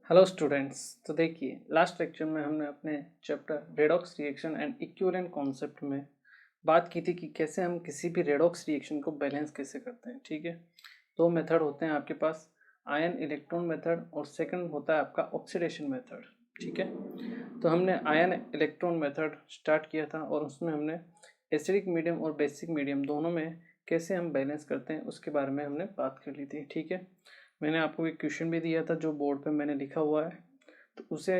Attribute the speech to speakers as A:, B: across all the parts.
A: Hello students. तो देखिए, last lecture में हमने अपने chapter redox reaction and equivalent concept में बात की थी कि कैसे हम किसी भी रेडॉक्स रिएक्शन को बैलेंस कैसे करते हैं। ठीक है, दो मेथड होते हैं आपके पास, आयन इलेक्ट्रॉन मेथड और सेकंड होता है आपका ऑक्सीडेशन मेथड। ठीक है, तो हमने आयन इलेक्ट्रॉन मेथड स्टार्ट किया था और उसमें हमने एसिडिक मीडियम और बेसिक मीडियम दोनों में कैसे हम बैलेंस करते हैं उसके बारे में हमने बात कर ली थी। ठीक है, मैंने आपको एक क्वेश्चन भी दिया था जो बोर्ड पे मैंने लिखा हुआ है, तो उसे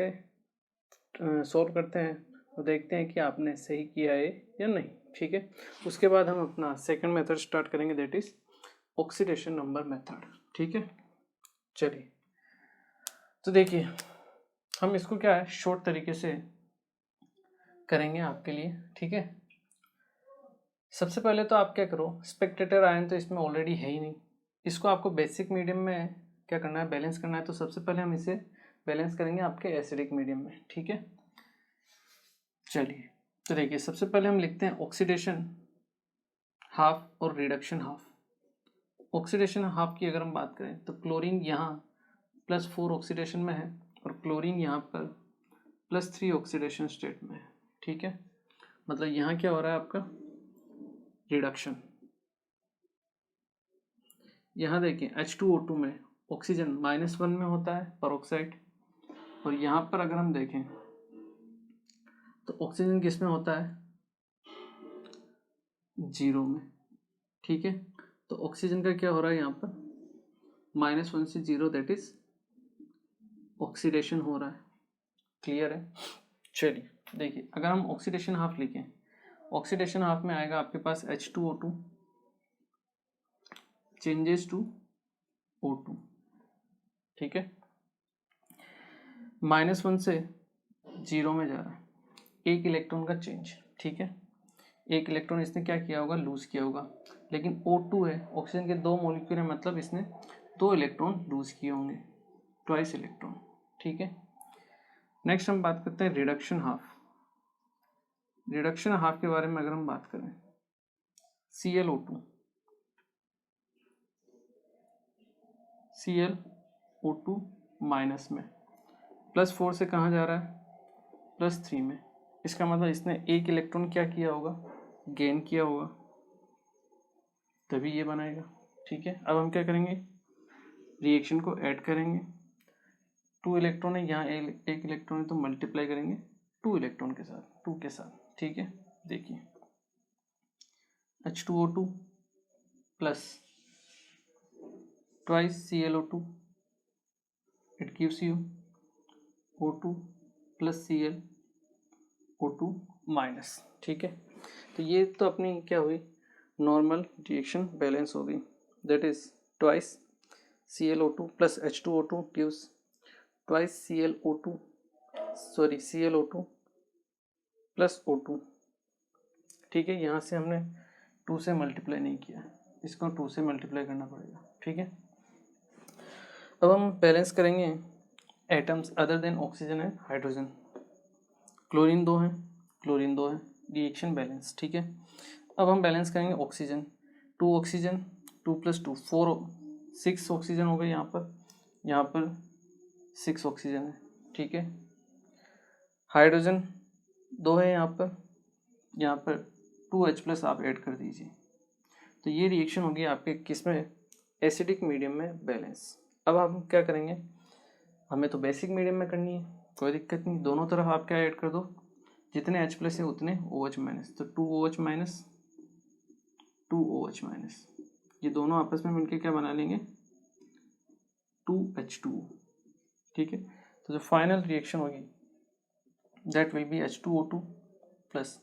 A: सॉल्व करते हैं और देखते हैं कि आपने सही किया है या नहीं। ठीक है, उसके बाद हम अपना सेकंड मेथड स्टार्ट करेंगे, that is oxidation number method. ठीक है, चलिए तो देखिए हम इसको क्या है शॉर्ट तरीके से करेंगे आपके लिए। ठीक है, सबसे पहले तो आप क्या करो, स्पेक्टेटर आयन तो इसमें ऑलरेडी है ही नहीं, इसको आपको बेसिक मीडियम में क्या करना है, बैलेंस करना है। तो सबसे पहले हम इसे बैलेंस करेंगे आपके एसिडिक मीडियम में। ठीक है, चलिए तो देखिए सबसे पहले हम लिखते हैं ऑक्सीडेशन हाफ और रिडक्शन हाफ। ऑक्सीडेशन हाफ की अगर हम बात करें तो क्लोरीन यहाँ +4 ऑक्सीडेशन में है और क्लोरीन यहाँ पर +3 ऑक्सीडेशन स्टेट में है। ठीक है, मतलब यहाँ क्या हो रहा है आपका रिडक्शन। यहाँ देखिए H2O2 में ऑक्सीजन -1 में होता है परऑक्साइड, और यहाँ पर अगर हम देखें तो ऑक्सीजन किस में होता है 0 में। ठीक है, तो ऑक्सीजन का क्या हो रहा है यहाँ पर -1 से 0, दैट इज ऑक्सीडेशन हो रहा है। क्लियर है, चलिए देखिए अगर हम ऑक्सीडेशन हाफ लिखें, ऑक्सीडेशन हाफ में आएगा आपके पास H2O2 चेंजेस टू O2। ठीक है, -1 से 0 में जा रहा है, एक इलेक्ट्रॉन का चेंज। ठीक है, एक इलेक्ट्रॉन इसने क्या किया होगा, लूज किया होगा, लेकिन O2 है, ऑक्सीजन के 2 मॉलिक्यूल है, मतलब इसने 2 इलेक्ट्रॉन लूज किए होंगे, ट्वाइस इलेक्ट्रॉन। ठीक है, नेक्स्ट हम बात करते हैं रिडक्शन हाफ। रिडक्शन हाफ के बारे में अगर हम बात करें, ClO2 माइनस में +4 से कहाँ जा रहा है +3 में, इसका मतलब इसने एक इलेक्ट्रॉन क्या किया होगा, गेन किया होगा, तभी ये बनाएगा। ठीक है, अब हम क्या करेंगे, रिएक्शन को ऐड करेंगे। 2 इलेक्ट्रॉन है यहाँ, एक इलेक्ट्रॉन है, तो मल्टीप्लाई करेंगे 2 इलेक्ट्रॉन के साथ, 2 के साथ। ठीक है, देखिए H2O2 plus twice ClO2, it gives you O2 plus ClO2 minus. ठीक है, तो ये तो अपनी क्या हुई, नॉर्मल रिएक्शन बैलेंस हो गई, that is twice ClO2 plus H2O2 gives twice ClO2 plus O2। ठीक है, यहाँ से हमने 2 से मल्टीप्लाई नहीं किया, इसको 2 से मल्टीप्लाई करना पड़ेगा। ठीक है, अब हम बैलेंस करेंगे atoms other than oxygen and hydrogen. Chlorine 2 है, रिएक्शन बैलेंस। ठीक है, अब हम बैलेंस करेंगे ऑक्सीजन, 2 ऑक्सीजन 2 + 2 4 6 ऑक्सीजन हो गए, यहाँ पर 6 ऑक्सीजन है। ठीक है, हाइड्रोजन 2 है, यहाँ पर 2H+ आप ऐड कर दीजिए, तो ये रिएक्शन होगी आपके किस में, एसिडिक मीडियम में बैलेंस। अब हम क्या करेंगे, हमें तो बेसिक मीडियम में करनी है, कोई दिक्कत नहीं, दोनों तरफ आप क्या ऐड कर दो, जितने H+ है उतने OH-, तो 2OH-, 2OH-, ये दोनों आपस में मिलकर क्या बना लेंगे 2H2O। ठीक है, तो जो फाइनल रिएक्शन होगी that will be H2O2 plus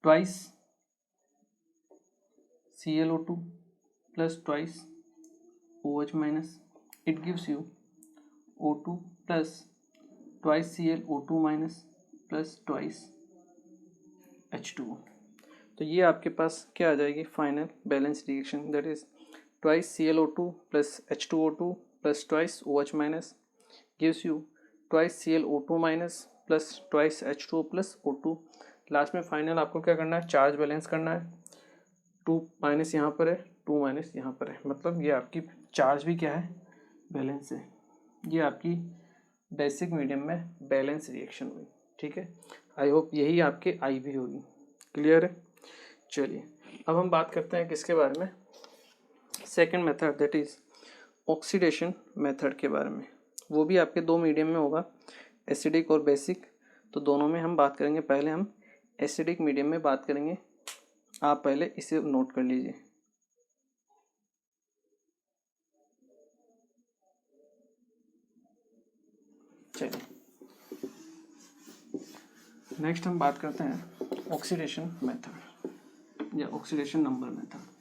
A: twice ClO2 plus twice OH-, it gives you O2 plus twice ClO2- plus twice H2O। तो ये आपके पास क्या आ जाएगी, final balance reaction, that is twice ClO2 plus H2O2 plus twice OH- gives you twice ClO2- plus twice H2O plus O2। Last में final आपको क्या करना है, चार्ज बैलेंस करना है, 2- यहाँ पर है, 2- यहाँ पर है, मतलब ये आपकी चार्ज भी क्या है बैलेंस है, ये आपकी बेसिक मीडियम में बैलेंस रिएक्शन हुई। ठीक है, आई होप यही आपके आई भी होगी। क्लियर है? चलिए अब हम बात करते हैं किसके बारे में, second method that is oxidation method के बारे में। वो भी आपके दो मीडियम में होगा, एसिडिक और बेसिक। तो दोनों में हम बात करेंगे। पहले हम एसिडिक मीडियम में बात करेंगे, आप पहले इसे नोट कर लीजिए। चलिए नेक्स्ट हम बात करते हैं ऑक्सीडेशन मेथड या oxidation number method.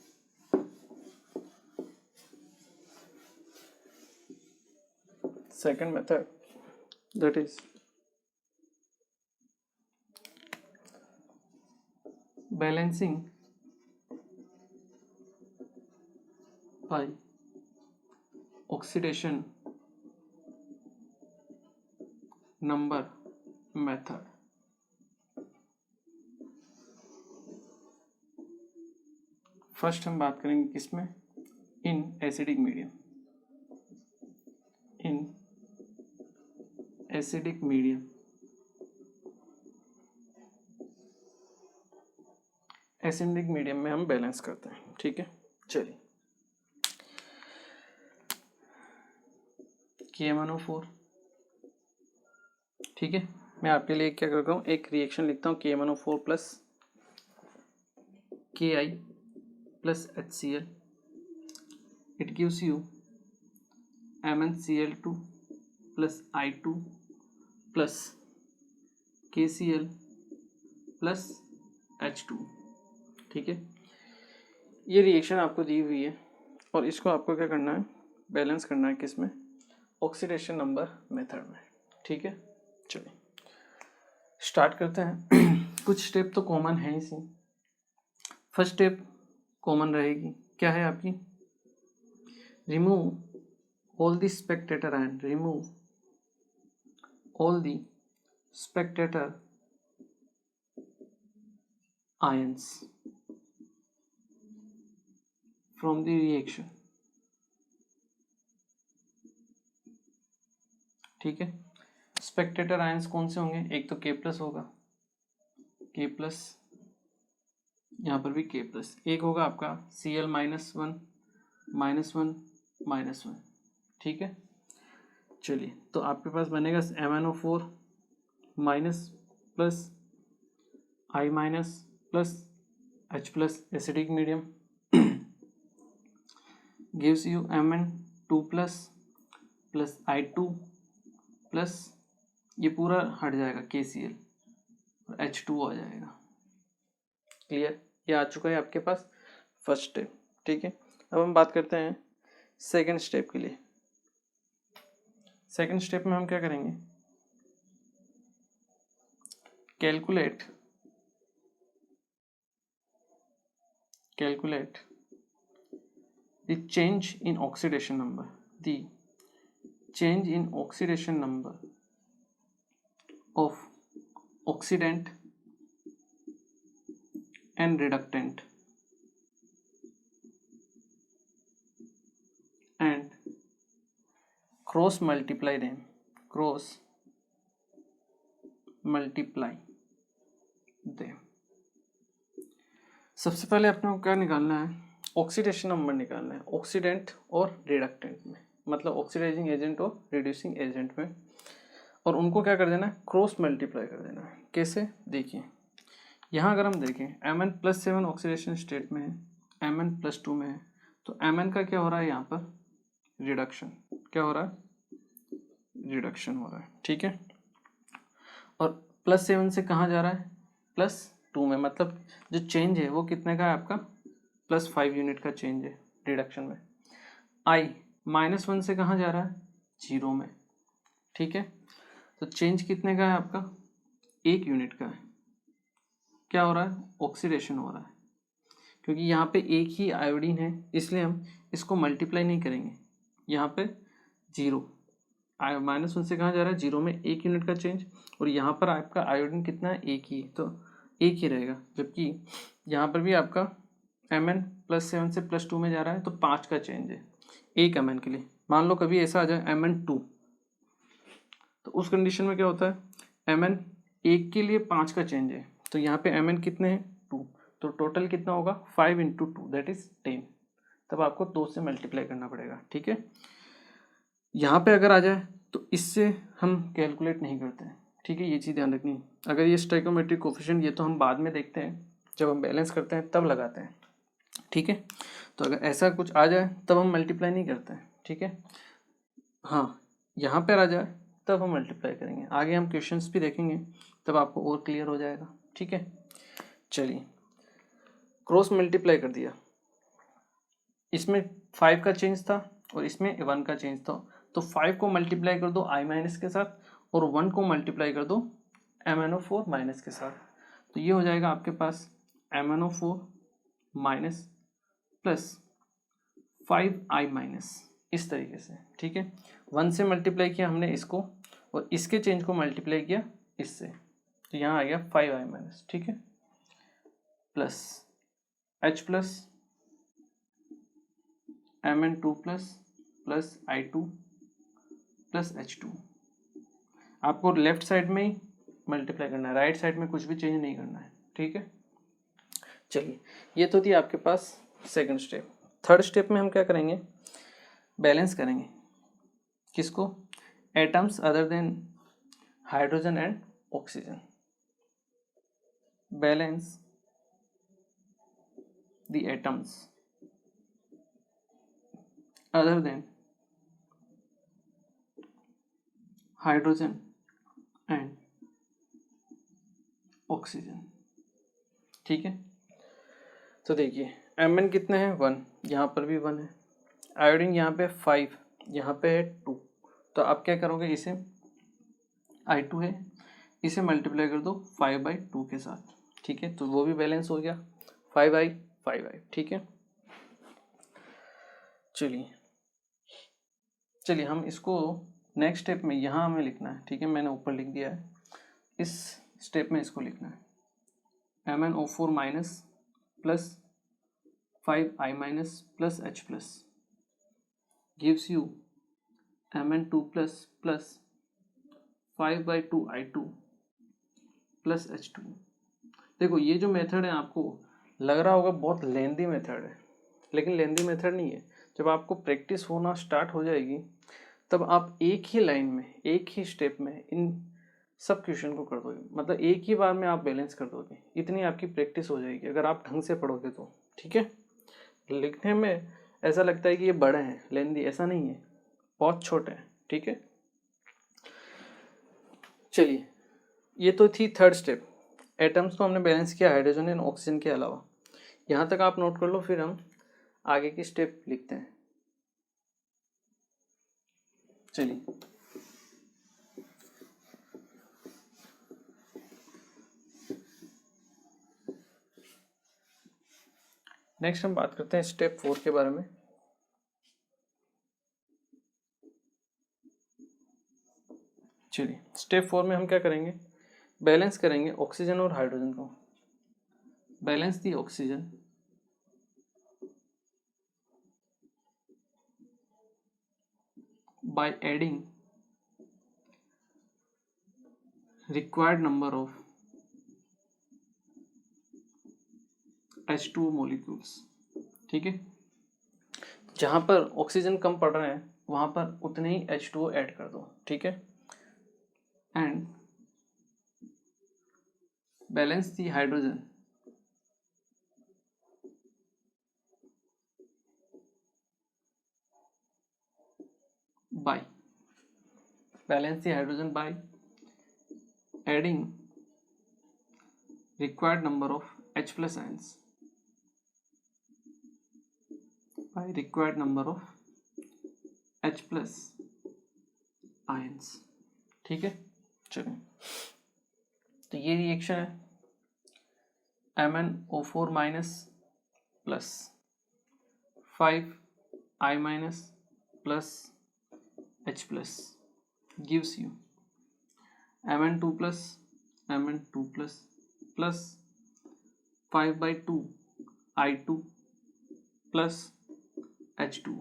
A: Second method that is balancing by oxidation number method. First हम बात करेंगे किसमें, in acidic medium. In acidic medium acidic medium में हम बैलेंस करते हैं। ठीक है, चलिए KMnO4। ठीक है, मैं आपके लिए क्या कर रहा हूँ, एक रिएक्शन लिखता हूँ KMnO4 plus Ki plus HCl, it gives you MnCl2 plus I2 plus KCl plus H2। ठीक है, ये रिएक्शन आपको दी हुई है और इसको आपको क्या करना है, बैलेंस करना है किसमें, ऑक्सीडेशन नंबर मेथड में। ठीक है, चलिए स्टार्ट करते हैं। कुछ स्टेप तो कॉमन है इसी। फर्स्ट स्टेप कॉमन रहेगी, क्या है आपकी, remove all the Spectator ion, remove all the Spectator ions from the reaction. ठीक है, स्पेक्टेटर आयंस कौन से होंगे, एक तो K+ होगा, K+, यहाँ पर भी K+, एक होगा आपका Cl -1 -1 -1। ठीक है, चलिए तो आपके पास बनेगा MnO4 minus plus I minus plus H+, acidic medium gives you Mn2 plus I2 plus ये पूरा हट जाएगा KCl और H2 आ जाएगा। क्लियर, ये आ चुका है आपके पास फर्स्ट स्टेप। ठीक है, अब हम बात करते हैं सेकंड स्टेप के लिए। सेकंड स्टेप में हम क्या करेंगे, calculate the change in oxidation number, the change in oxidation number of oxidant and reductant and cross multiply them, सबसे पहले अपने को क्या निकालना है, ऑक्सीडेशन नंबर निकालना है ऑक्सीडेंट और रिडक्टेंट में, मतलब ऑक्सीडाइजिंग एजेंट और रिड्यूसिंग एजेंट में, और उनको क्या कर देना है, क्रॉस मल्टीप्लाई कर देना है। कैसे, देखिए यहाँ अगर हम देखें Mn+7 ऑक्सीडेशन स्टेट में है, Mn+2 में है, तो Mn का क्या हो रहा है, यहाँ पर रिडक्शन, क्या हो रहा है, रिडक्शन हो रहा है। ठीक है, और +7 से कहाँ जा रहा है, +2 में, मतलब जो चेंज है वो कितने का है आपका, +5 यूनिट का चेंज है रिडक्शन में। I -1 से कहाँ जा रहा है, 0 में। ठीक है, तो चेंज कितने का है आपका, 1 यूनिट का है। क्या हो रहा है, ऑक्सीडेशन हो रहा है, क्योंकि यहाँ पे एक ही आयोडीन है इसलिए हम इसको मल्टीप्लाई नहीं करेंगे। यहाँ पे 0, -1 से कहाँ जा रहा है, 0 में 1 यूनिट का चेंज, और यहाँ पर आपका आयोडीन कितना है, 1 ही, तो 1 ही रहेगा। जबकि यहाँ पर भी आपका Mn+7 से +2 में जा रहा है तो 5 का चेंज है 1 Mn के लिए। मान लो कभी ऐसा आ जाए Mn2, तो उस कंडीशन में क्या होता है, Mn एक के लिए 5 का चेंज है, तो यहाँ पे Mn कितने हैं 2, तो टोटल कितना होगा 5 इंटू 2 दैट इज 10, तब आपको 2 से मल्टीप्लाई करना पड़ेगा। ठीक है, यहाँ पे अगर आ जाए तो इससे हम कैलकुलेट नहीं करते हैं। ठीक है, ये चीज़ ध्यान रखनी है। अगर ये स्टोइकोमेट्रिक कोफिशिएंट, ये तो हम बाद में देखते हैं, जब हम बैलेंस करते हैं तब लगाते हैं। ठीक है, तो अगर ऐसा कुछ आ जाए तब हम मल्टीप्लाई नहीं करते हैं। ठीक है, हाँ, यहाँ पर आ जाए तब हम मल्टीप्लाई करेंगे। आगे हम क्वेश्चंस भी देखेंगे तब आपको और क्लियर हो जाएगा। ठीक है, चलिए क्रॉस मल्टीप्लाई कर दिया, इसमें 5 का चेंज था और इसमें 1 का चेंज था, तो 5 को मल्टीप्लाई कर दो i माइनस के साथ और 1 को मल्टीप्लाई कर दो MnO4 माइनस के साथ, तो ये हो जाएगा आपके पास MnO4 minus plus 5i minus, इस तरीके से। ठीक है, 1 से मल्टीप्लाई किया हमने इसको और इसके चेंज को मल्टीप्लाई किया इससे, तो यहाँ आ गया 5i माइनस। ठीक है, plus H plus Mn2 plus I2 plus H2। आपको लेफ्ट साइड में ही मल्टीप्लाई करना है, राइट साइड में कुछ भी चेंज नहीं करना है। ठीक है, चलिए ये तो थी आपके पास सेकंड स्टेप। थर्ड स्टेप में हम क्या करेंगे, बैलेंस करेंगे। किसको, atoms other than hydrogen and oxygen, balance the atoms other than hydrogen and oxygen. ठीक है, तो देखिए Mn कितने हैं 1, यहाँ पर भी 1 है, आयोडीन यहाँ पे 5, यहाँ पे है 2, तो आप क्या करोगे, इसे I2 है, इसे मल्टीप्लाई कर दो 5/2 के साथ। ठीक है, तो वो भी बैलेंस हो गया 5i 5i। ठीक है, चलिए हम इसको नेक्स्ट स्टेप में यहाँ हमें लिखना है। ठीक है, मैंने ऊपर लिख दिया है, इस स्टेप में इसको लिखना है MnO4 minus plus 5i minus plus H plus gives you Mn2 plus 5/2 I2 plus H2। देखो ये जो मेथड है आपको लग रहा होगा बहुत लेंदी मेथड है, लेकिन लेंदी मेथड नहीं है। जब आपको प्रैक्टिस होना स्टार्ट हो जाएगी तब आप एक ही लाइन में, एक ही स्टेप में इन सब क्वेश्चन को कर दोगे, मतलब एक ही बार में आप बैलेंस कर दोगे, इतनी आपकी प्रैक्टिस हो जाएगी अगर आप ढंग से पढ़ोगे तो। ठीक है, लिखने में ऐसा लगता है कि ये बड़े हैं लेंदी, ऐसा नहीं है, बहुत छोटे हैं। ठीक है, चलिए ये तो थी थर्ड स्टेप, एटम्स को हमने बैलेंस किया हाइड्रोजन एंड ऑक्सीजन के अलावा। यहाँ तक आप नोट कर लो, फिर हम आगे की स्टेप लिखते हैं। चलिए नेक्स्ट हम बात करते हैं स्टेप 4 के बारे में। चलिए स्टेप 4 में हम क्या करेंगे, बैलेंस करेंगे ऑक्सीजन और हाइड्रोजन को। Balance the oxygen by adding required number of H2O molecules। ठीक है, जहां पर ऑक्सीजन कम पड़ रहे हैं वहां पर उतने ही H2O ऐड कर दो। ठीक है, and balance the hydrogen by balance the hydrogen by adding required number of H plus ions by required number of H plus ions। ठीक है, चलिए तो ये रिएक्शन है MnO4 minus plus 5i minus plus H plus gives you Mn2 plus 5/2 I2 plus H2।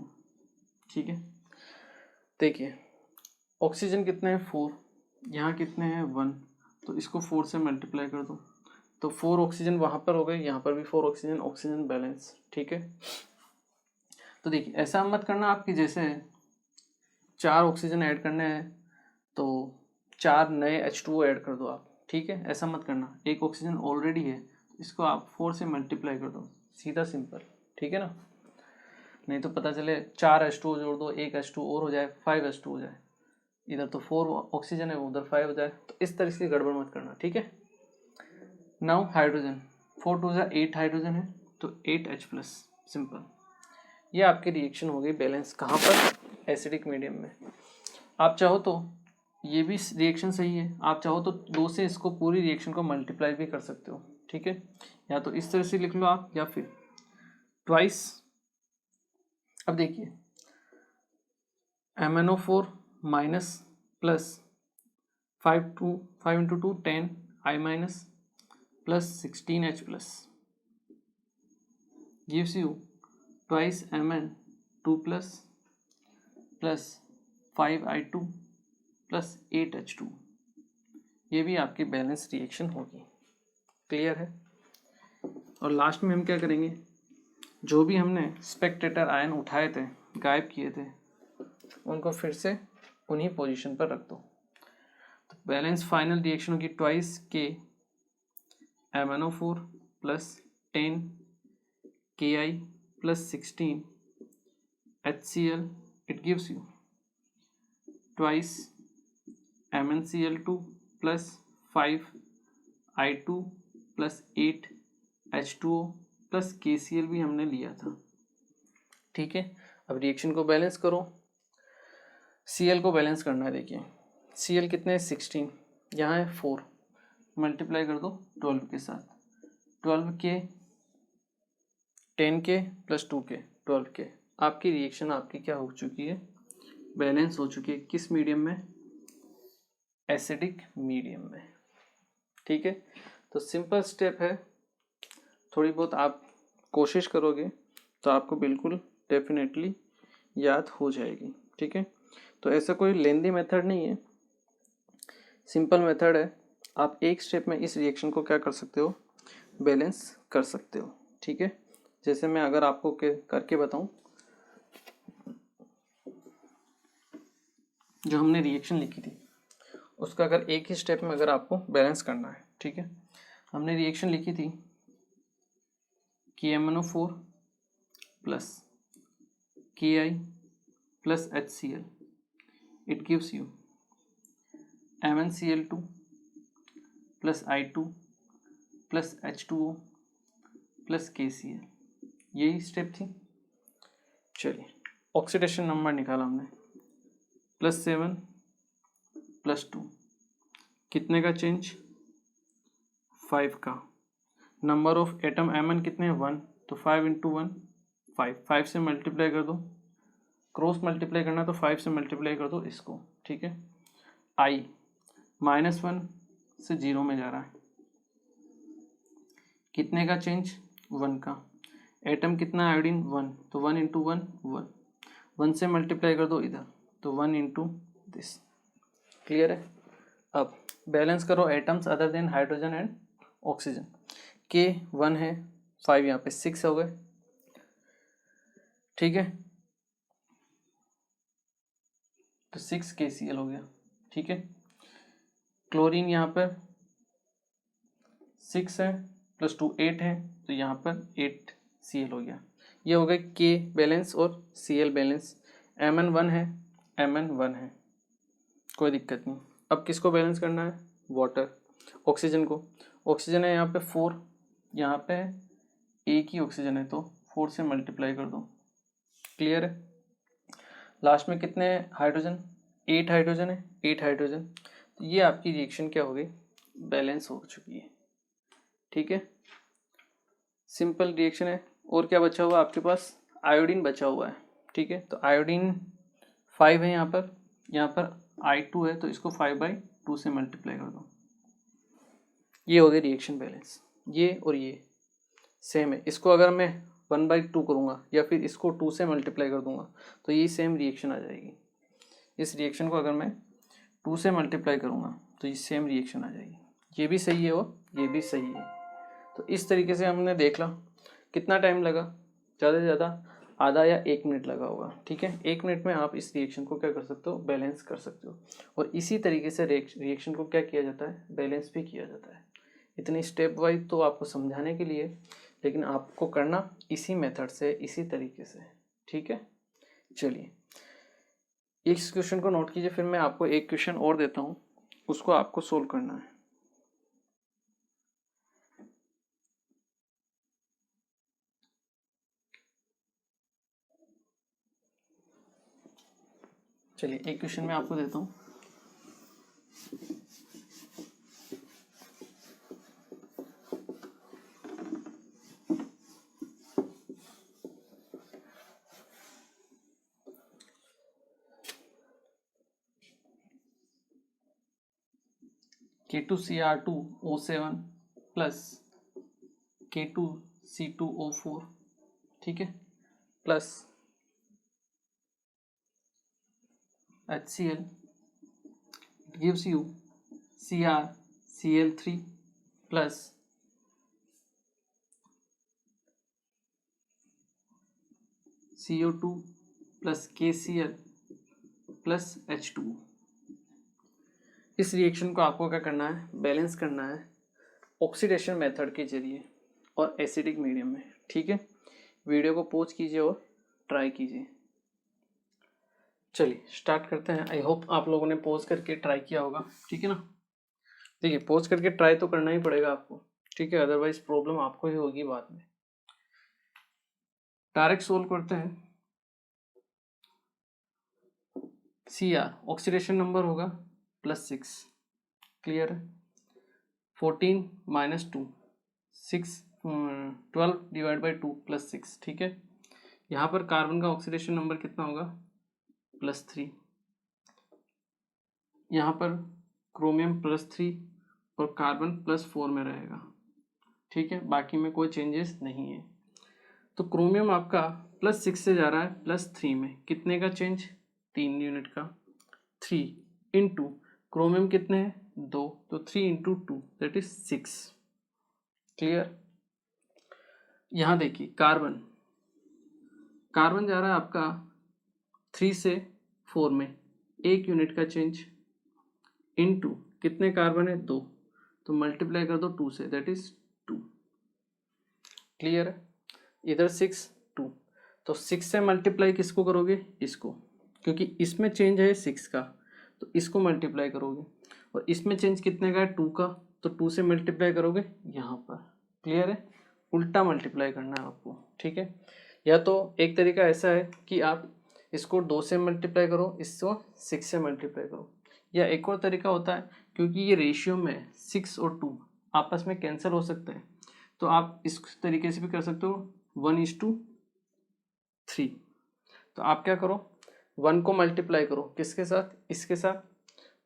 A: ठीक है, देखिए oxygen कितने हैं 4, यहाँ कितने हैं 1, तो इसको 4 से मल्टीप्लाई कर दो, तो 4 ऑक्सीजन वहाँ पर हो गए, यहाँ पर भी 4 ऑक्सीजन, ऑक्सीजन बैलेंस। ठीक है, तो देखिए ऐसा मत करना आपकी जैसे 4 ऑक्सीजन ऐड करने हैं तो 4 नए H2O ऐड कर दो आप। ठीक है, ऐसा मत करना, एक ऑक्सीजन ऑलरेडी है, इसको आप 4 से मल्टीप्लाई कर दो, सीधा सिंपल। ठीक है ना, नहीं तो पता चले 4 H2O जोड़ दो, एक H2O और हो जाए, 5 H2O हो जाए, इधर तो 4 ऑक्सीजन है उधर 5 हो जाए, तो इस तरह से गड़बड़ मत करना। ठीक है, नाउ हाइड्रोजन, 4 2 8 हाइड्रोजन है तो 8H+, सिंपल। ये आपकी रिएक्शन हो गई बैलेंस, कहाँ पर, एसिडिक मीडियम में। आप चाहो तो ये भी रिएक्शन सही है, आप चाहो तो 2 से इसको पूरी रिएक्शन को मल्टीप्लाई भी कर सकते हो। ठीक है, या तो इस तरह से लिख लो आप, या फिर ट्वाइस। अब देखिए MnO4 minus plus 5 into 2 10 I minus plus 16H plus gives you twice Mn2 plus 5I2 plus 8H2। ये भी आपकी बैलेंस रिएक्शन होगी। क्लियर है, और लास्ट में हम क्या करेंगे, जो भी हमने स्पेक्टेटर आयन उठाए थे, गायब किए थे, उनको फिर से उन्हीं पोजीशन पर रख दो। तो बैलेंस फाइनल रिएक्शन होगी ट्वाइस के MnO4 plus 10 Ki plus 16 HCl, it gives you twice MnCl2 plus 5I2 plus 8H2O plus KCl भी हमने लिया था। ठीक है, अब रिएक्शन को बैलेंस करो, Cl को बैलेंस करना है। देखिए Cl कितने हैं 16, यहाँ है 4, मल्टीप्लाई कर दो 12 के साथ, 12 के 10 के प्लस 2 के 12 के, आपकी रिएक्शन आपकी क्या हो चुकी है, बैलेंस हो चुकी है। किस मीडियम में, एसिडिक मीडियम में। ठीक है, तो सिंपल स्टेप है, थोड़ी बहुत आप कोशिश करोगे तो आपको बिल्कुल डेफिनेटली याद हो जाएगी। ठीक है, तो ऐसा कोई लेंदी मेथड नहीं है, सिंपल मेथड है। आप एक स्टेप में इस रिएक्शन को क्या कर सकते हो, बैलेंस कर सकते हो। ठीक है, जैसे मैं अगर आपको करके बताऊं, जो हमने रिएक्शन लिखी थी उसका अगर एक ही स्टेप में अगर आपको बैलेंस करना है। ठीक है, हमने रिएक्शन लिखी थी कि MnO4 plus Ki plus HCl, it gives you MnCl2 plus I2 plus H2O plus KCl, यही स्टेप थी। चलिए ऑक्सीडेशन नंबर निकाला हमने, +7 +2, कितने का चेंज, 5 का। नंबर ऑफ एटम Mn कितने हैं 1, तो 5 इंटू 1 5 से मल्टीप्लाई कर दो, क्रॉस मल्टीप्लाई करना तो 5 से मल्टीप्लाई कर दो इसको। ठीक है, I -1 से 0 में जा रहा है, कितने का चेंज 1 का। एटम कितना आयोडीन 1, तो 1 इंटू 1 1, 1 से मल्टीप्लाई कर दो इधर, तो 1 इंटू दिस। क्लियर है, अब बैलेंस करो atoms other than hydrogen and oxygen. के 1 है, 5 यहाँ पे 6 हो गए। ठीक है, तो 6 KCl हो गया। ठीक है, क्लोरीन यहाँ पर 6 है प्लस 2 8 है, तो यहाँ पर 8 Cl हो गया। ये हो गए K बैलेंस और Cl बैलेंस। Mn 1 है, Mn 1 है, कोई दिक्कत नहीं। अब किसको बैलेंस करना है, वाटर, ऑक्सीजन को। ऑक्सीजन है यहाँ पे 4, यहाँ पे एक ही ऑक्सीजन है तो 4 से मल्टीप्लाई कर दो। क्लियर है, लास्ट में कितने हाइड्रोजन, 8 हाइड्रोजन है, 8 हाइड्रोजन। तो ये आपकी रिएक्शन क्या हो गई, बैलेंस हो चुकी है। ठीक है, सिंपल रिएक्शन है। और क्या बचा हुआ आपके पास, आयोडीन बचा हुआ है। ठीक है, तो आयोडीन 5 है यहाँ पर I2 है तो इसको 5/2 से मल्टीप्लाई कर दो। ये हो गया रिएक्शन बैलेंस। ये और ये सेम है, इसको अगर मैं 1/2 करूँगा या फिर इसको 2 से मल्टीप्लाई कर दूंगा तो ये सेम रिएक्शन आ जाएगी। इस रिएक्शन को अगर मैं 2 से मल्टीप्लाई करूँगा तो ये सेम रिएक्शन आ जाएगी, ये भी सही है और ये भी सही है। तो इस तरीके से हमने देख ला कितना टाइम लगा, ज़्यादा से ज़्यादा आधा या 1 मिनट लगा होगा, ठीक है। 1 मिनट में आप इस रिएक्शन को क्या कर सकते हो, बैलेंस कर सकते हो। और इसी तरीके से रिएक्शन को क्या किया जाता है, बैलेंस भी किया जाता है। इतनी स्टेप वाइज तो आपको समझाने के लिए, लेकिन आपको करना इसी मेथड से, इसी तरीके से, ठीक है। चलिए इस क्वेश्चन को नोट कीजिए, फिर मैं आपको एक क्वेश्चन और देता हूँ, उसको आपको सोल्व करना है। चलिए एक क्वेश्चन मैं आपको देता हूँ। K2Cr2O7 प्लस K2C2O4, ठीक है, plus HCl gives you CrCl3 plus CO2 plus KCl plus H2O। इस रिएक्शन को आपको क्या करना है, बैलेंस करना है ऑक्सीडेशन मेथड के जरिए और एसिडिक मीडियम में, ठीक है। वीडियो को पॉज कीजिए और ट्राई कीजिए। चलिए स्टार्ट करते हैं। आई होप आप लोगों ने पॉज करके ट्राई किया होगा, ठीक है ना। देखिए पॉज करके ट्राई तो करना ही पड़ेगा आपको, ठीक है, अदरवाइज प्रॉब्लम आपको ही होगी बाद में। डायरेक्ट सोल्व करते हैं। Cr ऑक्सीडेशन नंबर होगा +6, क्लियर है। 14 - 2 6 12 / 2 +6, ठीक है। यहाँ पर कार्बन का ऑक्सीडेशन नंबर कितना होगा, +3। यहाँ पर क्रोमियम +3 और कार्बन +4 में रहेगा, ठीक है। बाकी में कोई चेंजेस नहीं है। तो क्रोमियम आपका +6 से जा रहा है +3 में, कितने का चेंज, 3 यूनिट का। 3 इंटू क्रोमियम कितने हैं, 2, तो 3 × 2 दैट इज 6, क्लियर। यहाँ देखिए कार्बन जा रहा है आपका 3 से 4 में, 1 यूनिट का चेंज, इनटू कितने कार्बन है, 2, तो मल्टीप्लाई कर दो 2 से, दैट इज 2, क्लियर है। इधर 6 2, तो 6 से मल्टीप्लाई किसको करोगे, इसको, क्योंकि इसमें चेंज है 6 का, तो इसको मल्टीप्लाई करोगे। और इसमें चेंज कितने का है, 2 का, तो 2 से मल्टीप्लाई करोगे यहाँ पर, क्लियर है। उल्टा मल्टीप्लाई करना है आपको, ठीक है। या तो एक तरीका ऐसा है कि आप इसको 2 से मल्टीप्लाई करो, इसको 6 से मल्टीप्लाई करो। या एक और तरीका होता है, क्योंकि ये रेशियो में 6 और 2 आपस में कैंसिल हो सकते हैं, तो आप इस तरीके से भी कर सकते हो, 1:3। तो आप क्या करो, 1 को मल्टीप्लाई करो किसके साथ, इसके साथ,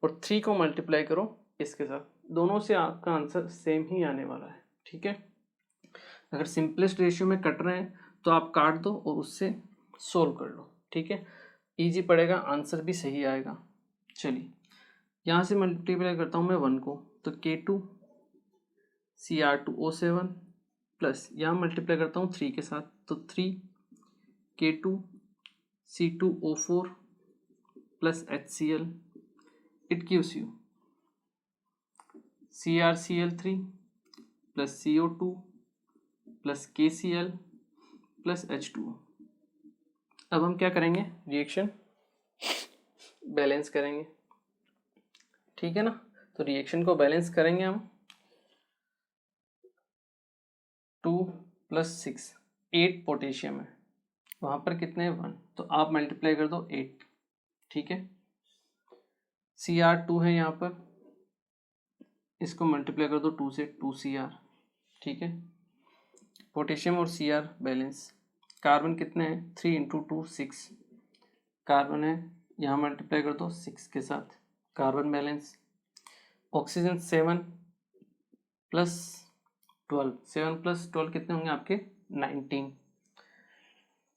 A: और 3 को मल्टीप्लाई करो इसके साथ, दोनों से आपका आंसर सेम ही आने वाला है, ठीक है। अगर सिंपलेस्ट रेशियो में कट रहे हैं तो आप काट दो और उससे सोल्व कर लो, ठीक है, इजी पड़ेगा, आंसर भी सही आएगा। चलिए यहाँ से मल्टीप्लाई करता हूँ मैं 1 को, तो K2Cr2O7 प्लस यहाँ मल्टीप्लाई करता हूँ 3 के साथ, तो 3 K2C2O4 plus HCl, it gives you CrCl3 plus CO2 plus KCl plus H2O। अब हम क्या करेंगे, रिएक्शन बैलेंस करेंगे, ठीक है ना। तो रिएक्शन को बैलेंस करेंगे हम, 2 + 6 8 पोटेशियम है, वहाँ पर कितने हैं, 1, तो आप मल्टीप्लाई कर दो 8, ठीक है। Cr2 है यहाँ पर, इसको मल्टीप्लाई कर दो 2 से, 2Cr, ठीक है। पोटेशियम और Cr बैलेंस, कार्बन कितने हैं, 3 × 2 6 कार्बन है, यहाँ मल्टीप्लाई कर दो 6 के साथ, कार्बन बैलेंस। ऑक्सीजन 7 + 12, 7 + 12 कितने होंगे आपके, 19,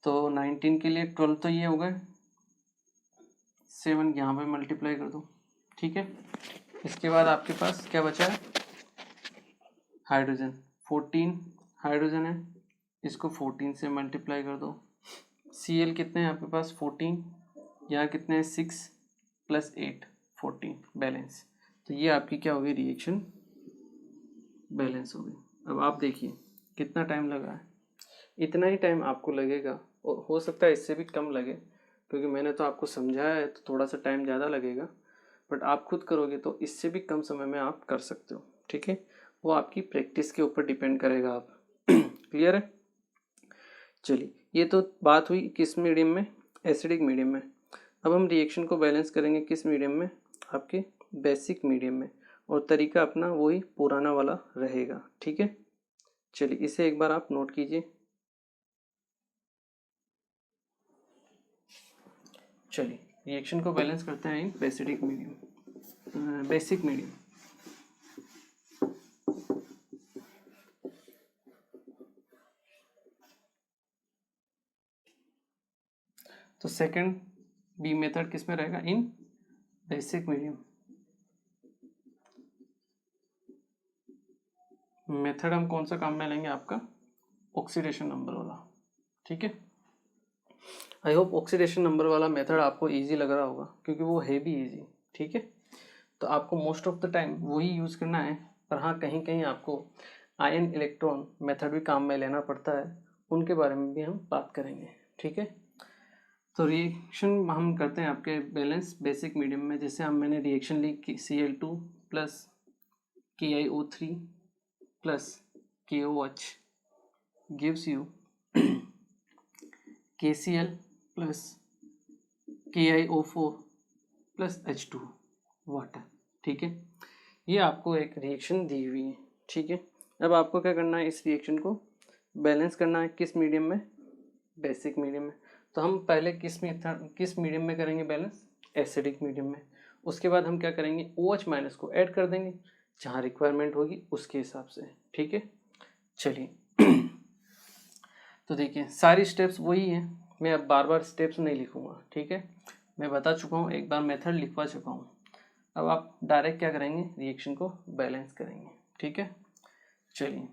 A: तो 19 के लिए 12 तो ये हो गए, 7 यहाँ पे मल्टीप्लाई कर दो, ठीक है। इसके बाद आपके पास क्या बचा है, हाइड्रोजन, 14 हाइड्रोजन है, इसको 14 से मल्टीप्लाई कर दो। Cl कितने हैं आपके पास 14, यहाँ कितने हैं 6 + 8 14 बैलेंस। तो ये आपकी क्या होगी, रिएक्शन बैलेंस होगी। अब आप देखिए कितना टाइम लगा है, इतना ही टाइम आपको लगेगा, और हो सकता है इससे भी कम लगे, क्योंकि मैंने तो आपको समझाया है तो थोड़ा सा टाइम ज़्यादा लगेगा, बट आप खुद करोगे तो इससे भी कम समय में आप कर सकते हो। ठीक है, वो आपकी प्रैक्टिस के ऊपर डिपेंड करेगा। आप क्लियर है। चलिए, ये तो बात हुई किस मीडियम में, एसिडिक मीडियम में। अब हम रिएक्शन को बैलेंस करेंगे किस मीडियम में, आपके बेसिक मीडियम में, और तरीका अपना वही पुराना वाला रहेगा। ठीक है, चलिए इसे एक बार आप नोट कीजिए। चलिए रिएक्शन को बैलेंस करते हैं इन बेसिक मीडियम, बेसिक मीडियम। तो सेकंड बी मेथड किस में रहेगा, इन बेसिक मीडियम। मेथड हम कौन सा काम में लेंगे, आपका ऑक्सीडेशन नंबर वाला। ठीक है, आई होप ऑक्सीडेशन नंबर वाला मेथड आपको इजी लग रहा होगा, क्योंकि वो है भी इजी। ठीक है, तो आपको मोस्ट ऑफ द टाइम वही यूज़ करना है, पर हाँ कहीं कहीं आपको आयन इलेक्ट्रॉन मेथड भी काम में लेना पड़ता है, उनके बारे में भी हम बात करेंगे। ठीक है, तो रिएक्शन हम करते हैं आपके बैलेंस बेसिक मीडियम में। जैसे हम मैंने reaction Lee Cl2 + KiO3 + KOH gives you KCl + KiO4 + H2 water. ठीक है, ये आपको एक रिएक्शन दी हुई है। ठीक है, अब आपको क्या करना है, इस रिएक्शन को बैलेंस करना है किस मीडियम में, बेसिक मीडियम में। तो हम पहले किस मीडियम में करेंगे बैलेंस, एसिडिक मीडियम में। उसके बाद हम क्या करेंगे, OH- को ऐड कर देंगे जहाँ रिक्वायरमेंट होगी उसके हिसाब से। ठीक है, चलिए तो देखिए सारी स्टेप्स वही हैं, मैं अब बार बार स्टेप्स नहीं लिखूंगा। ठीक है, मैं बता चुका हूँ, एक बार मेथड लिखवा चुका हूँ। अब आप डायरेक्ट क्या करेंगे, रिएक्शन को बैलेंस करेंगे। ठीक है, चलिए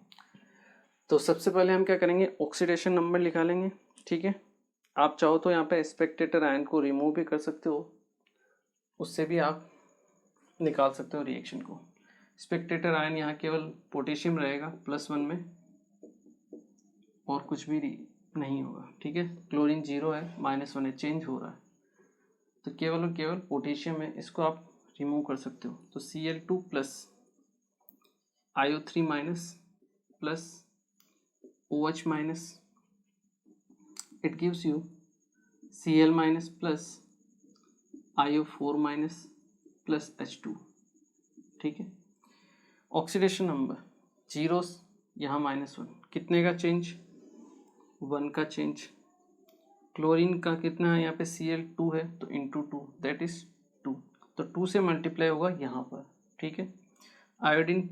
A: तो सबसे पहले हम क्या करेंगे, ऑक्सीडेशन नंबर निकालेंगे। ठीक है, आप चाहो तो यहाँ पे स्पेक्टेटर आयन को रिमूव भी कर सकते हो, उससे भी आप निकाल सकते हो रिएक्शन को। स्पेक्टेटर आयन यहाँ केवल पोटेशियम रहेगा +1 में, और कुछ भी नहीं होगा। ठीक है, क्लोरीन 0 है, -1 है, चेंज हो रहा है, तो केवल और केवल पोटेशियम है, इसको आप रिमूव कर सकते हो। तो Cl2 + IO3- + OH-, it gives you Cl- + IO4- + H2। ठीक है, ऑक्सीडेशन नंबर 0, यहाँ -1, कितने का चेंज, 1 का चेंज। क्लोरीन का कितना है यहाँ पे, Cl2 है तो × 2 दैट इज 2, तो 2 से मल्टीप्लाई होगा यहाँ पर। ठीक है, आयोडीन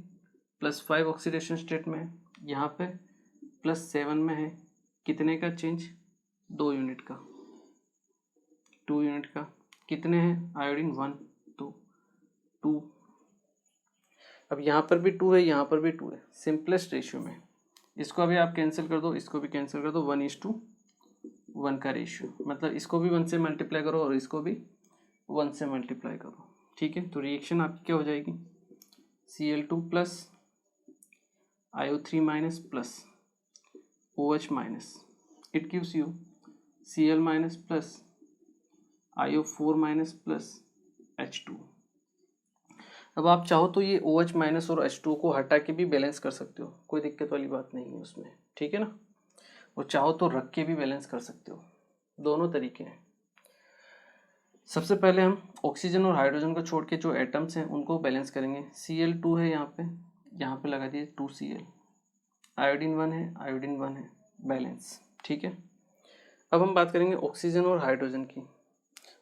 A: +5 ऑक्सीडेशन स्टेट में है, यहाँ पे +7 में है, कितने का चेंज, 2 यूनिट का, 2 यूनिट का। कितने हैं आयोडीन, 1, तो 2। अब यहाँ पर भी 2 है, यहाँ पर भी 2 है, सिंपलेस्ट रेशियो में। इसको अभी आप कैंसिल कर दो, इसको भी कैंसिल कर दो, 1:1 का रेशियो, मतलब इसको भी 1 से मल्टीप्लाई करो और इसको भी 1 से मल्टीप्लाई करो। ठीक है, तो रिएक्शन आपकी क्या हो जाएगी, Cl2 + IO3- + OH-, it gives you Cl- + IO4- + H2। अब आप चाहो तो ये OH- और H2 को हटा के भी बैलेंस कर सकते हो, कोई दिक्कत वाली बात नहीं है उसमें। ठीक है ना, और चाहो तो रख के भी बैलेंस कर सकते हो, दोनों तरीके हैं। सबसे पहले हम ऑक्सीजन और हाइड्रोजन को छोड़ के जो एटम्स हैं उनको बैलेंस करेंगे। Cl2 है यहाँ पे लगा दिए 2Cl, आयोडीन 1 है, आयोडीन 1 है, बैलेंस। ठीक है, अब हम बात करेंगे ऑक्सीजन और हाइड्रोजन की।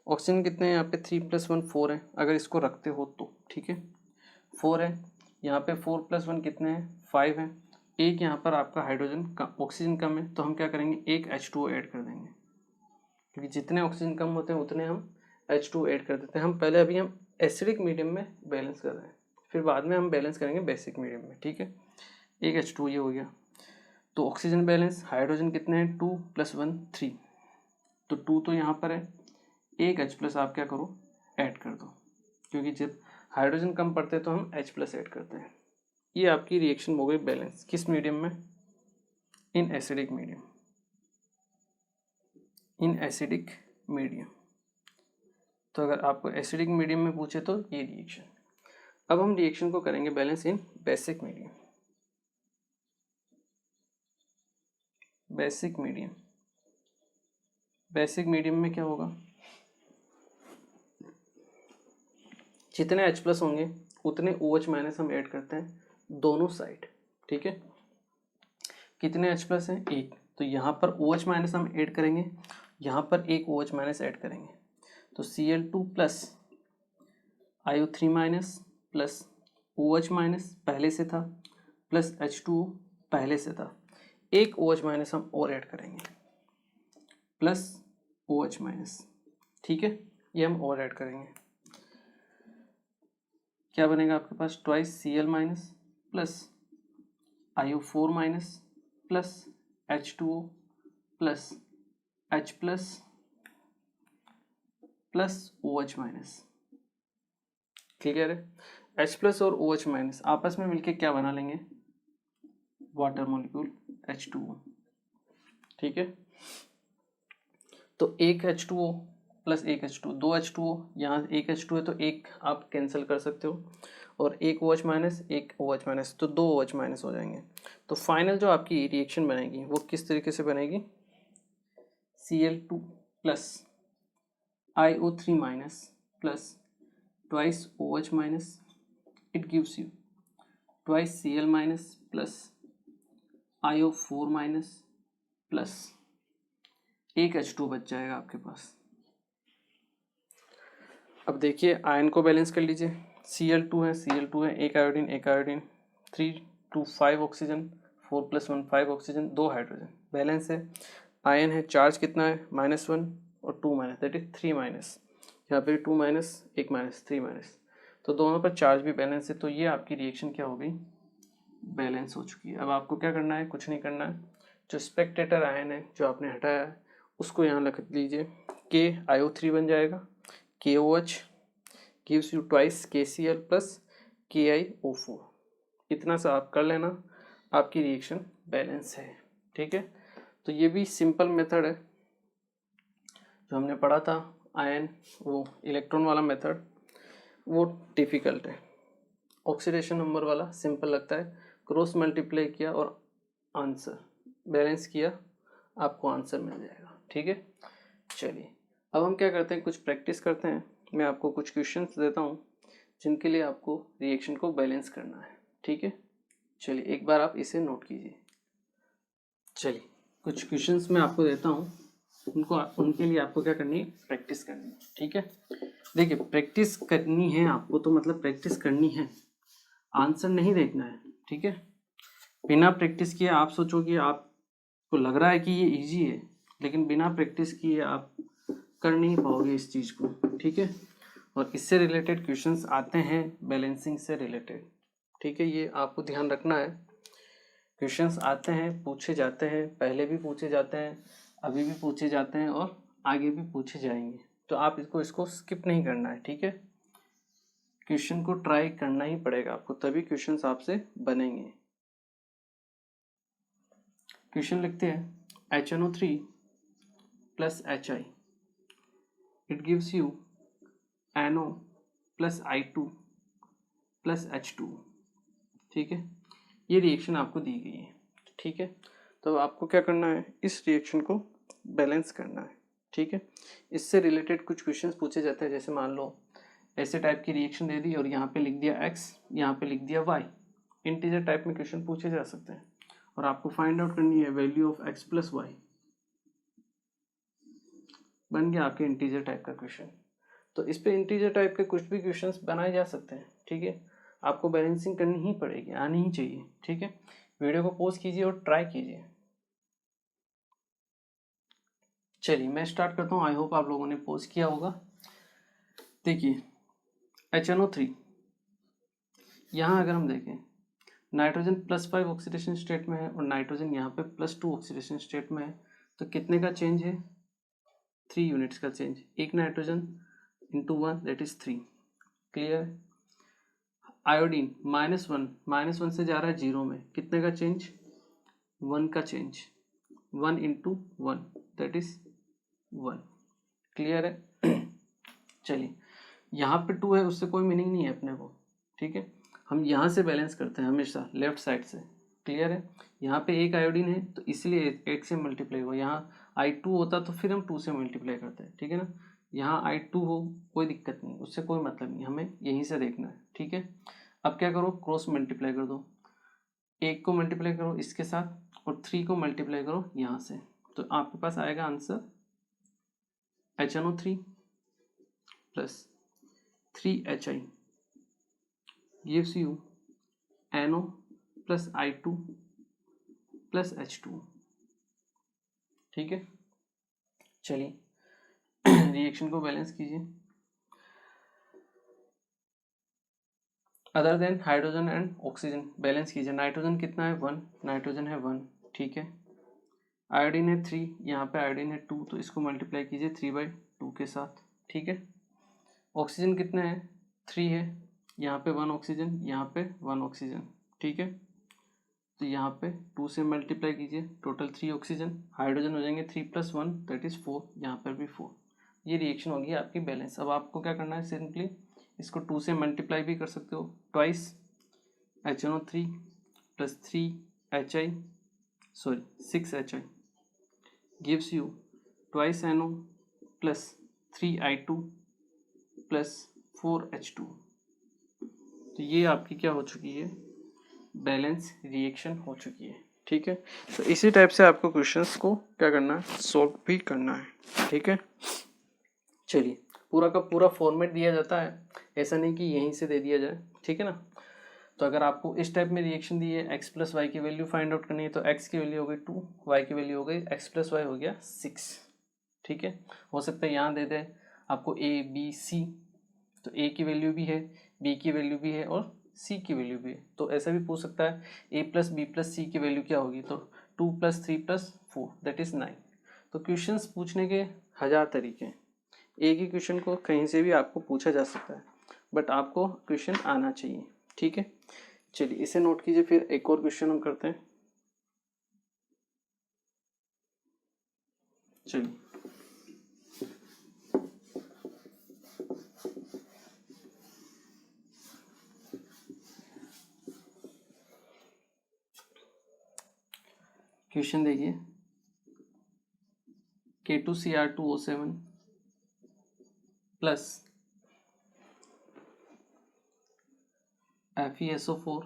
A: ऑक्सीजन कितने हैं यहाँ पे, 3 + 1 4 है, अगर इसको रखते हो तो। ठीक है, 4 है, यहाँ पे 4 + 1 कितने हैं, 5 है। एक यहाँ पर आपका हाइड्रोजन का ऑक्सीजन कम है, तो हम क्या करेंगे, एक H2O ऐड कर देंगे, क्योंकि जितने ऑक्सीजन कम होते हैं उतने हम H2 ऐड कर देते हैं। हम पहले अभी हम एसिडिक मीडियम में बैलेंस कर रहे हैं, फिर बाद में हम बैलेंस करेंगे बेसिक मीडियम में, ठीक है। एक H2 ये हो गया। तो ऑक्सीजन बैलेंस, हाइड्रोजन कितने हैं, 2 + 1 3, तो 2 तो यहाँ पर है, एक H+ आप क्या करो ऐड कर दो, क्योंकि जब हाइड्रोजन कम पड़ते हैं तो हम H+ ऐड करते हैं। ये आपकी रिएक्शन हो गई बैलेंस, किस मीडियम में, इन acidic medium, in acidic medium. तो अगर आपको एसिडिक मीडियम में पूछे तो ये रिएक्शन। अब हम रिएक्शन को करेंगे बैलेंस इन basic medium. Basic medium, basic medium में क्या होगा, जितने H+ होंगे उतने OH- हम ऐड करते हैं दोनों साइड, ठीक है। कितने H+ हैं, एक, तो यहाँ पर OH- हम ऐड करेंगे, यहाँ पर एक OH- ऐड करेंगे, तो Cl2 + IO3- प्लस OH- पहले से था प्लस H2O पहले से था, एक OH- हम और ऐड करेंगे प्लस OH-, ठीक है, ये हम और ऐड करेंगे, क्या बनेगा आपके पास, twice Cl- plus IO4- plus H2O plus H+ plus OH-। Clear है, H+ और OH- आपस में मिलके क्या बना लेंगे, वाटर मॉलिक्यूल H2O, ठीक है। तो एक H2O प्लस एक H2, दो H2O, यहाँ एक H2 है तो एक आप कैंसिल कर सकते हो, और एक OH- एक OH-, तो दो OH- हो जाएंगे। तो फाइनल जो आपकी रिएक्शन बनेगी वो किस तरीके से बनेगी, Cl2 plus IO3- plus twice OH- it gives you twice Cl- plus IO4- plus एक H2 बच जाएगा आपके पास। अब देखिए आयन को बैलेंस कर लीजिए, Cl2 है, एक iodine 3 2 5 oxygen, 4 + 1 5 oxygen, 2 hydrogen, balance है। आयन है, चार्ज कितना है, -1 और 2- दैट इज 3-, यहाँ पे 2-, एक माइनस 3-, तो दोनों पर चार्ज भी बैलेंस है, तो ये आपकी रिएक्शन क्या हो गई, बैलेंस हो चुकी है। अब आपको क्या करना है, कुछ नहीं करना है, जो स्पेक्टेटर आयन है जो आपने हटाया है उसको यहाँ लिख लीजिए, KIO3 बन जाएगा, KOH gives you twice KCl plus KiO4, इतना सा आप कर लेना, आपकी रिएक्शन बैलेंस है, ठीक है। तो ये भी सिंपल मेथड है जो हमने पढ़ा था, आयन वो इलेक्ट्रॉन वाला मेथड वो डिफ़िकल्ट है, ऑक्सीडेशन नंबर वाला सिंपल लगता है, क्रॉस मल्टीप्लाई किया और आंसर बैलेंस किया, आपको आंसर मिल जाएगा, ठीक है। चलिए अब हम क्या करते हैं, कुछ प्रैक्टिस करते हैं, मैं आपको कुछ क्वेश्चंस देता हूँ जिनके लिए आपको रिएक्शन को बैलेंस करना है, ठीक है। चलिए एक बार आप इसे नोट कीजिए। चलिए कुछ क्वेश्चंस मैं आपको देता हूँ, उनके लिए आपको क्या करनी है, प्रैक्टिस करनी है, ठीक है। देखिए प्रैक्टिस करनी है आपको, तो मतलब प्रैक्टिस करनी है, आंसर नहीं देखना है, ठीक है। बिना प्रैक्टिस किए आप सोचोगे, आपको लग रहा है कि ये इजी है, लेकिन बिना प्रैक्टिस किए आप कर नहीं पाओगे इस चीज़ को, ठीक है। और इससे रिलेटेड क्वेश्चंस आते हैं बैलेंसिंग से रिलेटेड, ठीक है, ये आपको ध्यान रखना है। क्वेश्चंस आते हैं, पूछे जाते हैं, पहले भी पूछे जाते हैं, अभी भी पूछे जाते हैं और आगे भी पूछे जाएंगे, तो आप इसको स्किप नहीं करना है, ठीक है। क्वेश्चन को ट्राई करना ही पड़ेगा आपको, तभी क्वेश्चंस आपसे बनेंगे। क्वेश्चन लिखते हैं HNO3 plus HI, it gives you NO plus I2 plus H2, ठीक है। ये रिएक्शन आपको दी गई है, ठीक है। तो आपको क्या करना है, इस रिएक्शन को बैलेंस करना है, ठीक है। इससे रिलेटेड कुछ क्वेश्चंस पूछे जाते हैं, जैसे मान लो ऐसे टाइप की रिएक्शन दे दी और यहाँ पे लिख दिया x, यहाँ पे लिख दिया y, इंटीजर टाइप में क्वेश्चन पूछे जा सकते हैं, और आपको फाइंड आउट करनी है value of x plus y, बन गया आपके इंटीजर टाइप का क्वेश्चन। तो इस पे इंटीजर टाइप के कुछ भी क्वेश्चंस बनाए जा सकते हैं, ठीक है। आपको बैलेंसिंग करनी ही पड़ेगी, आनी ही चाहिए, ठीक है। वीडियो को पॉज कीजिए और ट्राई कीजिए। चलिए मैं स्टार्ट करता हूँ, आई होप आप लोगों ने पॉज किया होगा। देखिए HNO3, यहाँ अगर हम देखें नाइट्रोजन +5 ऑक्सीडेशन स्टेट में है और नाइट्रोजन यहाँ पे +2 ऑक्सीडेशन स्टेट में है, तो कितने का चेंज है? 3 यूनिट्स का चेंज। एक nitrogen into 1 that is 3। Clear है? आयोडीन -1 से जा रहा है 0 में, कितने का चेंज? 1 का change. 1 into 1 that is 1। Clear है? चलिए, यहाँ पे 2 है, उससे कोई मीनिंग नहीं है अपने को। ठीक है, हम यहाँ से बैलेंस करते हैं हमेशा लेफ्ट साइड से। क्लियर है? यहाँ पे एक आयोडीन है तो इसलिए 1 से मल्टीप्लाई हुआ। यहाँ I2 होता तो फिर हम 2 से मल्टीप्लाई करते हैं। ठीक है ना? यहाँ I2 हो कोई दिक्कत नहीं, उससे कोई मतलब नहीं, हमें यहीं से देखना है। ठीक है, अब क्या करो, क्रॉस मल्टीप्लाई कर दो। 1 को मल्टीप्लाई करो इसके साथ और 3 को मल्टीप्लाई करो यहाँ से, तो आपके पास आएगा answer HNO3 plus 3HI gives you NO plus I2 plus H2। ठीक है, चलिए रिएक्शन को बैलेंस कीजिए। Other than hydrogen and oxygen balance कीजिए। नाइट्रोजन कितना है? 1, नाइट्रोजन है 1। ठीक है, आयोडीन है 3, यहाँ पे आयोडीन है 2, तो इसको मल्टीप्लाई कीजिए 3/2 के साथ। ठीक है, ऑक्सीजन कितना है? 3 है, यहाँ पे 1 ऑक्सीजन, यहाँ पे 1 ऑक्सीजन। ठीक है, तो यहाँ पे 2 से मल्टीप्लाई कीजिए, टोटल 3 ऑक्सीजन। हाइड्रोजन हो जाएंगे 3 + 1 दैट इज 4, यहाँ पर भी 4। ये रिएक्शन होगी आपकी बैलेंस। अब आपको क्या करना है, सिंपली इसको 2 से मल्टीप्लाई भी कर सकते हो, twice HNO3 plus 6HI gives you twice NO plus 3I2 plus 4H2। तो ये आपकी क्या हो चुकी है? बैलेंस रिएक्शन हो चुकी है। ठीक है, तो इसी टाइप से आपको क्वेश्चंस को क्या करना है, सॉल्व भी करना है। ठीक है, चलिए, पूरा का पूरा फॉर्मेट दिया जाता है, ऐसा नहीं कि यहीं से दे दिया जाए। ठीक है ना? तो अगर आपको इस टाइप में रिएक्शन दी है, x + y की वैल्यू फाइंड आउट करनी है, तो x की वैल्यू हो गई 2, y की वैल्यू हो गई x + y हो गया 6। ठीक है, हो सकता है यहाँ दे दे आपको a b c, तो a की वैल्यू भी है, b की वैल्यू भी है और c की वैल्यू भी है। तो ऐसा भी पूछ सकता है a + b + c की वैल्यू क्या होगी, तो 2 + 3 + 4 दैट इज 9। तो क्वेश्चंस पूछने के 1000 तरीके हैं, एक ही क्वेश्चन को कहीं से भी आपको पूछा जा सकता है, बट आपको क्वेश्चन आना चाहिए। ठीक है, चलिए इसे नोट कीजिए। फिर एक और क्वेश्चन हम करते हैं। चलिए, क्वेश्चन देखिए, K2Cr2O7 plus FeSO4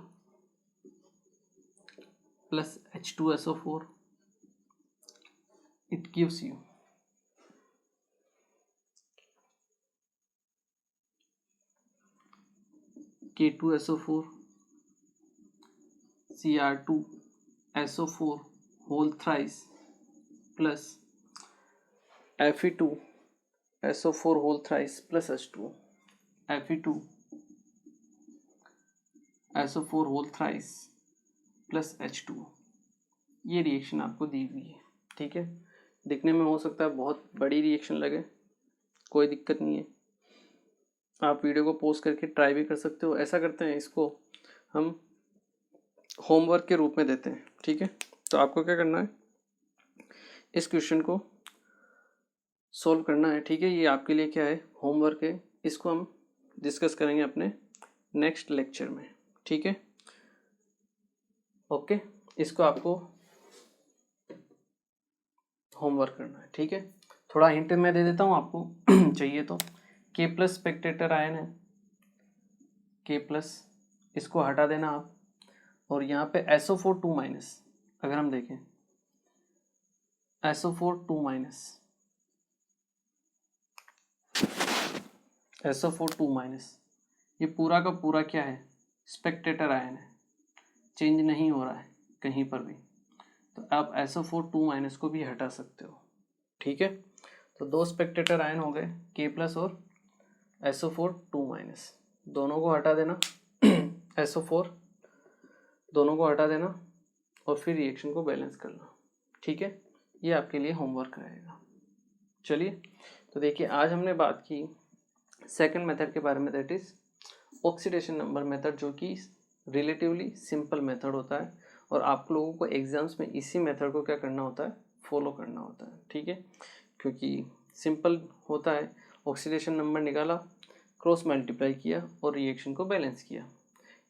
A: plus H2SO4, it gives you K2SO4 Cr2SO4 whole thrice plus Fe2SO4 whole thrice plus H2O, Fe2SO4 whole thrice plus H2O। ये रिएक्शन आपको दी हुई है। ठीक है, दिखने में हो सकता है बहुत बड़ी रिएक्शन लगे, कोई दिक्कत नहीं है, आप वीडियो को पॉज करके ट्राई भी कर सकते हो। ऐसा करते हैं, इसको हम होमवर्क के रूप में देते हैं। ठीक है, तो आपको क्या करना है, इस क्वेश्चन को सॉल्व करना है। ठीक है, ये आपके लिए क्या है, होमवर्क है। इसको हम डिस्कस करेंगे अपने नेक्स्ट लेक्चर में। ठीक है, ओके, इसको आपको होमवर्क करना है। ठीक है, थोड़ा हिंट मैं दे देता हूँ आपको चाहिए तो। K+ स्पेक्टेटर आयन है, K+, इसको हटा देना आप, और यहाँ पे SO4 2- अगर हम देखें SO4 2-, ये पूरा का पूरा क्या है, स्पेक्टेटर आयन है, चेंज नहीं हो रहा है कहीं पर भी, तो आप SO4 2- को भी हटा सकते हो। ठीक है, तो 2 स्पेक्टेटर आयन हो गए, K+ और SO4 2-। दोनों को हटा देना SO4 दोनों को हटा देना और फिर रिएक्शन को बैलेंस करना। ठीक है, ये आपके लिए होमवर्क रहेगा। चलिए, तो देखिए आज हमने बात की सेकंड मेथड के बारे में, that is oxidation number method, जो कि रिलेटिवली सिंपल मेथड होता है और आप लोगों को एग्जाम्स में इसी मेथड को क्या करना होता है, फॉलो करना होता है। ठीक है, क्योंकि सिंपल होता है, ऑक्सीडेशन नंबर निकाला, क्रॉस मल्टीप्लाई किया और रिएक्शन को बैलेंस किया।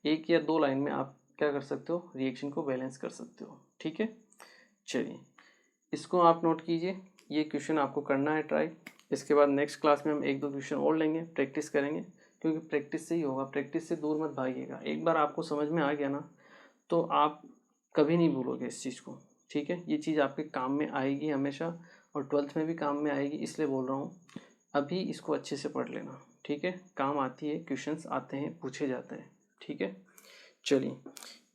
A: एक या दो लाइन में आप क्या कर सकते हो, रिएक्शन को बैलेंस कर सकते हो। ठीक है, चलिए इसको आप नोट कीजिए, ये क्वेश्चन आपको करना है ट्राई। इसके बाद नेक्स्ट क्लास में हम एक दो क्वेश्चन और लेंगे, प्रैक्टिस करेंगे, क्योंकि प्रैक्टिस से ही होगा, प्रैक्टिस से दूर मत भागिएगा। एक बार आपको समझ में आ गया ना तो आप कभी नहीं भूलोगे इस चीज़ को। ठीक है, ये चीज़ आपके काम में आएगी हमेशा, और 12th में भी काम में आएगी, इसलिए बोल रहा हूँ अभी इसको अच्छे से पढ़ लेना। ठीक है, काम आती है, क्वेश्चंस आते हैं, पूछे जाते हैं। ठीक है, चलिए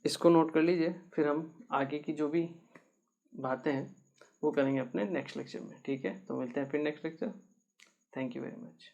A: इसको नोट कर लीजिए, फिर हम आगे की जो भी बातें हैं वो करेंगे अपने नेक्स्ट लेक्चर में। ठीक है, तो मिलते हैं फिर next lecture. Thank you very much.